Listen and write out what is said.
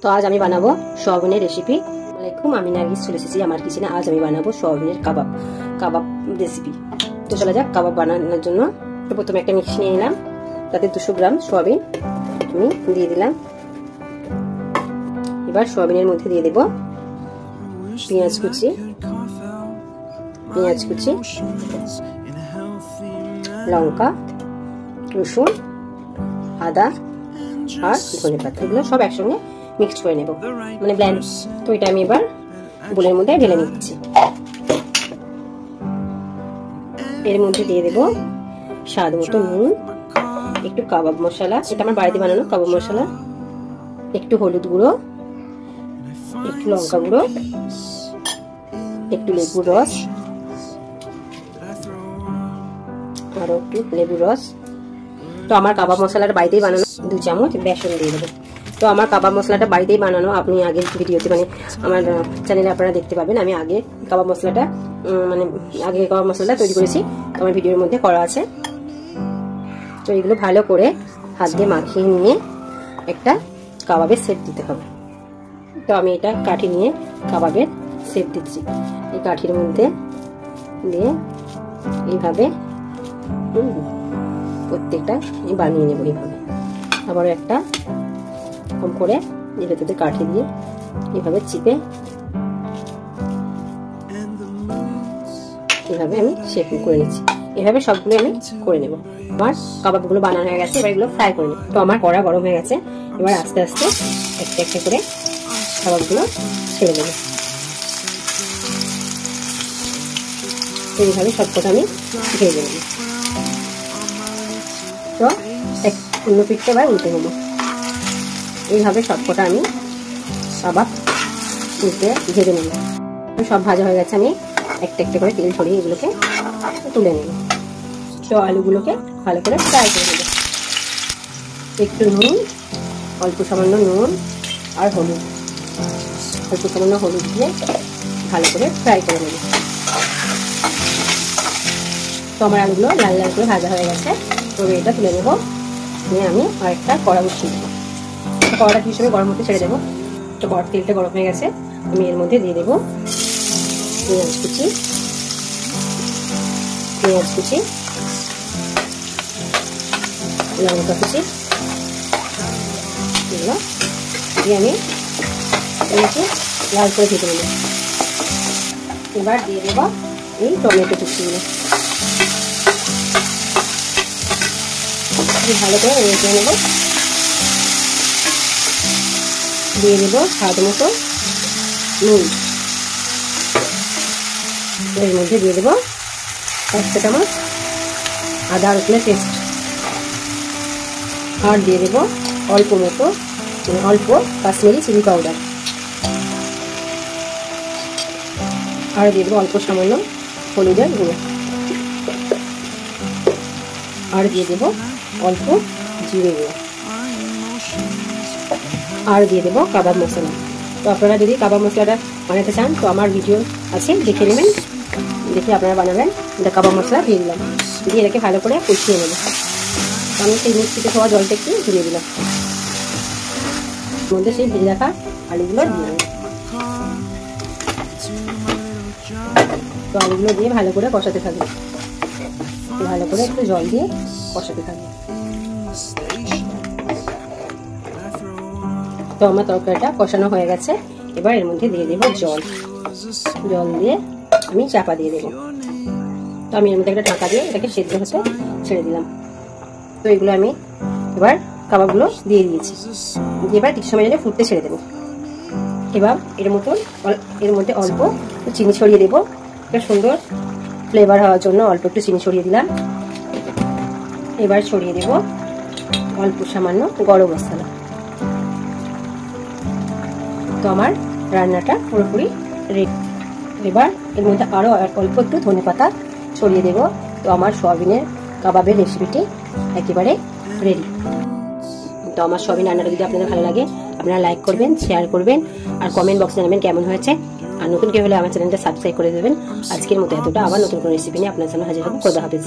তো আজ আমি বানাবো সোয়াবিনের রেসিপি। আসসালামু আলাইকুম, আমি নার্গিস চলে এসেছি আমার কিচেনে। আজ আমি বানাবো সোয়াবিনের কাবাব রেসিপি। তো চলা যাক কাবাব বানানোর জন্য। তো প্রথমে একটা মিক্সি নিয়ে নিলাম, তাতে 200 গ্রাম সোয়াবিন আমি দিয়ে দিলাম। এবার সোয়াবিনের মধ্যে দিয়ে দেব পেঁয়াজ কুচি, লঙ্কা, রসুন, আদা আর ধনেপাতা, এগুলো সব একসঙ্গে মিক্সড করে নেব, মানে ব্লেন্ড। তো এটা আমি এবার বোলের মধ্যে ঢেলে নিচ্ছি। এর মধ্যে দিয়ে দেব স্বাদ মতো নুন, একটু কাবাব মশলা, এটা আমার বাড়িতে বানানো কাবাব মশলা, একটু হলুদ গুঁড়ো, একটু লঙ্কা গুঁড়ো, একটু লেবুর রস, আরো একটু লেবুর রস। তো আমার কাবাব মশলাটা বাড়িতেই বানানো। 2 চামচ বেসন দিয়ে দেবো। তো আমার কাবাব মশলাটা বাড়িতেই বানানো, আপনি আগের ভিডিওতে মানে আমার চ্যানেলে আপনারা দেখতে পাবেন। আমি আগে কাবাব মশলাটা কাবাব মশলাটা তৈরি করেছি, আমার ভিডিওর মধ্যে করা আছে। তো এগুলো ভালো করে হাত দিয়ে মাখিয়ে নিয়ে একটা কাবাবের শেপ দিতে হবে। তো আমি এটা কাঠি নিয়ে কাবাবের শেপ দিচ্ছি। এই কাঠির মধ্যে দিয়ে এইভাবে প্রত্যেকটা বানিয়ে নেব। এইভাবে আবারও একটা কম করে এর ভেতরে কাঠি দিয়ে এইভাবে চিপে এইভাবে আমি শেপ করে নিচ্ছি। এভাবে সবগুলো আমি করে নেব। আমার কাবাবগুলো বানানো হয়ে গেছে, এবার এগুলো ফ্রাই করে নেব। তো আমার কড়া গরম হয়ে গেছে, এবার আস্তে আস্তে একটা একটা করে কাবাবগুলো ছেড়ে দেবো। এইভাবে সবকটা আমি ভেজে নেব। তো অন্য পিঠটা এবার উল্টে নেব। এইভাবে সবকটা আমি কাবাব উল্টে ভেজে নেব। সব ভাজা হয়ে গেছে, আমি একটা একটা করে তেল ছড়িয়ে এগুলোকে তুলে নেব। তো আলুগুলোকে ভালো করে ফ্রাই করে নেব। একটু নুন, অল্প সামান্য নুন আর হলুদ, অল্প সামান্য হলুদ দিয়ে ভালো করে ফ্রাই করে নেব। তো আমার আলুগুলো লাল লাল করে ভাজা হয়ে গেছে। তো এটা তুলে নেব, নিয়ে আমি আরেকটা কড়া বসিয়ে দেবো। কড়াটা হিসেবে গরম হতে ছেড়ে দেবো। তো তেলটা গরম হয়ে গেছে, আমি এর মধ্যে দিয়ে দেবো পেঁয়াজ কুচি, লঙ্কা কুচি, এগুলো দিয়ে আমি একটু লাল করে ভেজে নেব। এবার দিয়ে দেবো এই টমেটো কুচিগুলো, ভালো করে ভেজে নেব। দিয়ে দেব স্বাদ মতো নুন। এর মধ্যে দিয়ে দেব 1 চামচ আদা রসুনের পেস্ট, আর দিয়ে দেব অল্প কাশ্মীরি চিলি পাউডার, আর দিয়ে দেবো অল্প সামান্য হলুদের গুঁড়ো, আর দিয়ে দেবো অল্প জিরে গুঁড়ো, আর দিয়ে দেবো কাবাব মশলা। তো আপনারা যদি কাবাব মশলাটা বানাতে চান তো আমার ভিডিও আছে, দেখে নেবেন, দেখে আপনারা বানাবেন। এটা কাবাব মশলা দিয়ে দিলাম, দিয়ে এটাকে ভালো করে কষিয়ে নেব। আমি সেই মিক্সিতে খাওয়া জলটা একটু দিয়ে দিলাম, মধ্যে সেই ভেজে রাখা আলুগুলো দিয়ে দেবো। তো আলুগুলো দিয়ে ভালো করে কষাতে থাকবে, ভালো করে একটু জল দিয়ে কষাতে থাকবে। তো আমার তরকারিটা কষানো হয়ে গেছে, এবার এর মধ্যে দিয়ে দেবো জল দিয়ে আমি চাপা দিয়ে দেবো। তো আমি এর মধ্যে একটা ঢাকা দিয়ে এটাকে সেদ্ধ হতে ছেড়ে দিলাম। তো এগুলো আমি এবার কাবাবগুলো দিয়ে দিয়েছি, এবার কিছু সময় জন্য ফুটতে ছেড়ে দেবো। এবার এর মধ্যে অল্প চিনি ছড়িয়ে দেবো, একটা সুন্দর ফ্লেভার হওয়ার জন্য অল্প একটু চিনি ছড়িয়ে দিলাম। এবার ছড়িয়ে দেবো অল্প সামান্য গরম মশলা। তো আমার রান্নাটা পুরোপুরি রেডি। এবার এর মধ্যে আরও অল্প একটু ধনেপাতা ছড়িয়ে দেবো। তো আমার সোয়াবিনের কাবাবের রেসিপিটি একেবারে রেডি। তো আমার সোয়াবিন রান্নাটা যদি আপনাদের ভালো লাগে, আপনারা লাইক করবেন, শেয়ার করবেন, আর কমেন্ট বক্সে জানাবেন কেমন হয়েছে। আর নতুন কেউ হলে আমার চ্যানেলটা সাবস্ক্রাইব করে দেবেন। আজকের মতো এতটা, আবার নতুন কোনো রেসিপি নিয়ে আপনার সামনে হাজির হবো। খোদা হাফেজ।